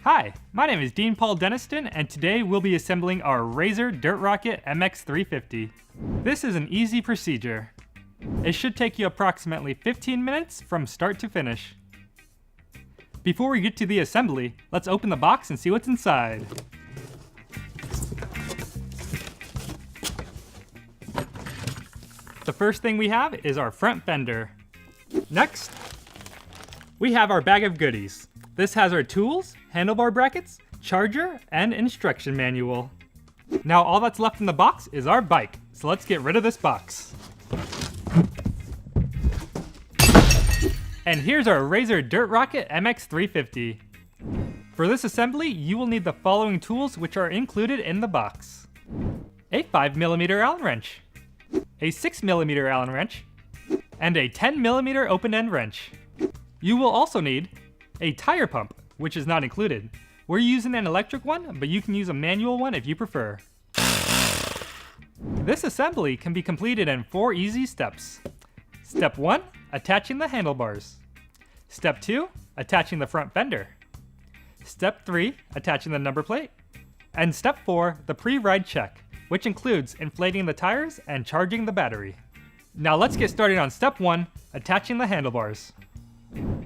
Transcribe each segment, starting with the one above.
Hi, my name is Dean Paul Deniston, and today we'll be assembling our Razor Dirt Rocket MX350. This is an easy procedure. It should take you approximately 15 minutes from start to finish. Before we get to the assembly, let's open the box and see what's inside. The first thing we have is our front fender. Next, we have our bag of goodies. This has our tools, handlebar brackets, charger, and instruction manual. Now all that's left in the box is our bike, so let's get rid of this box. And here's our Razor Dirt Rocket MX350. For this assembly, you will need the following tools which are included in the box. A 5mm Allen wrench, a 6mm Allen wrench, and a 10mm open-end wrench. You will also need a tire pump, which is not included. We're using an electric one, but you can use a manual one if you prefer. This assembly can be completed in 4 easy steps. Step 1, attaching the handlebars. Step 2, attaching the front fender. Step 3, attaching the number plate. And Step 4, the pre-ride check, which includes inflating the tires and charging the battery. Now let's get started on Step 1, attaching the handlebars.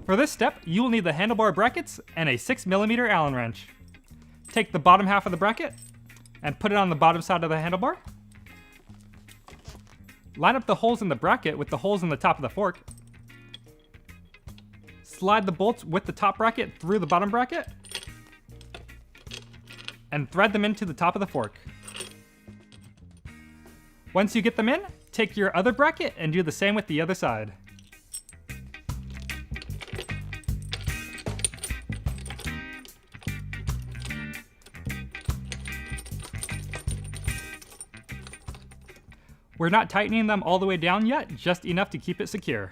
For this step, you will need the handlebar brackets and a 6mm Allen wrench. Take the bottom half of the bracket and put it on the bottom side of the handlebar. Line up the holes in the bracket with the holes in the top of the fork. Slide the bolts with the top bracket through the bottom bracket and thread them into the top of the fork. Once you get them in, take your other bracket and do the same with the other side. We're not tightening them all the way down yet, just enough to keep it secure.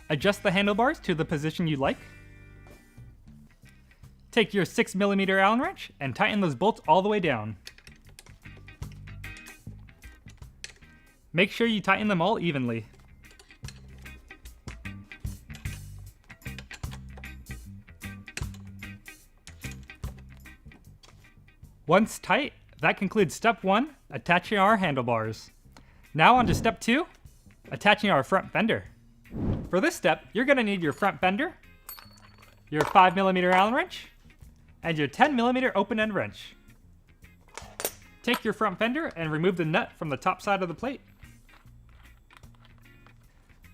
Adjust the handlebars to the position you like. Take your 6mm Allen wrench and tighten those bolts all the way down. Make sure you tighten them all evenly. Once tight, that concludes Step 1, attaching our handlebars. Now on to Step 2, attaching our front fender. For this step, you're going to need your front fender, your 5mm Allen wrench, and your 10mm open-end wrench. Take your front fender and remove the nut from the top side of the plate.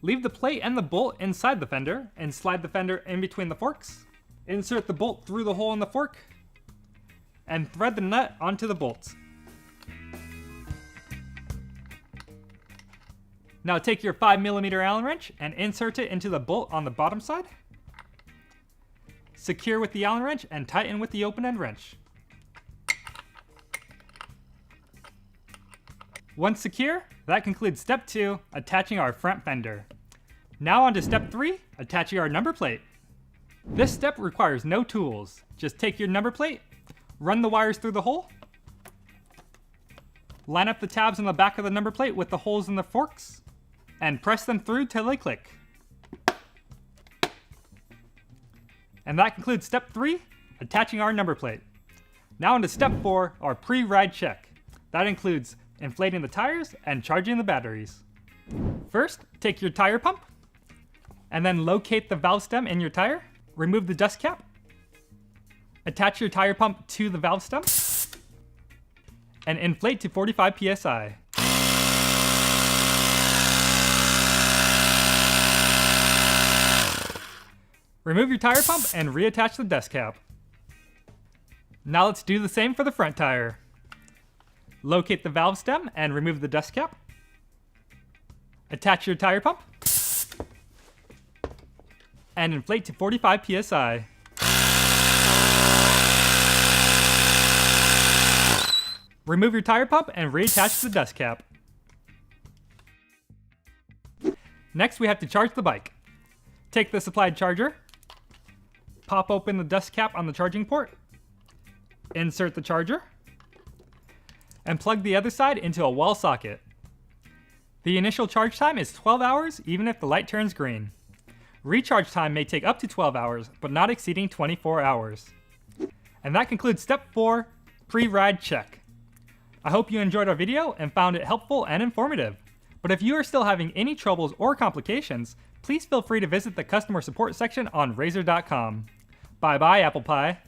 Leave the plate and the bolt inside the fender and slide the fender in between the forks. Insert the bolt through the hole in the fork and thread the nut onto the bolts. Now take your 5mm Allen wrench and insert it into the bolt on the bottom side. Secure with the Allen wrench and tighten with the open-end wrench. Once secure, that concludes Step 2, attaching our front fender. Now on to Step 3, attaching our number plate. This step requires no tools. Just take your number plate, run the wires through the hole, line up the tabs on the back of the number plate with the holes in the forks, and press them through till they click. And that concludes Step 3, attaching our number plate. Now on to Step 4, our pre-ride check. That includes inflating the tires and charging the batteries. First, take your tire pump, and then locate the valve stem in your tire. Remove the dust cap. Attach your tire pump to the valve stem, and inflate to 45 psi. Remove your tire pump and reattach the dust cap. Now let's do the same for the front tire. Locate the valve stem and remove the dust cap. Attach your tire pump and inflate to 45 psi. Remove your tire pump and reattach the dust cap. Next, we have to charge the bike. Take the supplied charger, pop open the dust cap on the charging port, insert the charger, and plug the other side into a wall socket. The initial charge time is 12 hours even if the light turns green. Recharge time may take up to 12 hours, but not exceeding 24 hours. And that concludes step 4, pre-ride check. I hope you enjoyed our video and found it helpful and informative. But if you are still having any troubles or complications, please feel free to visit the customer support section on Razor.com. Bye bye, Apple Pie.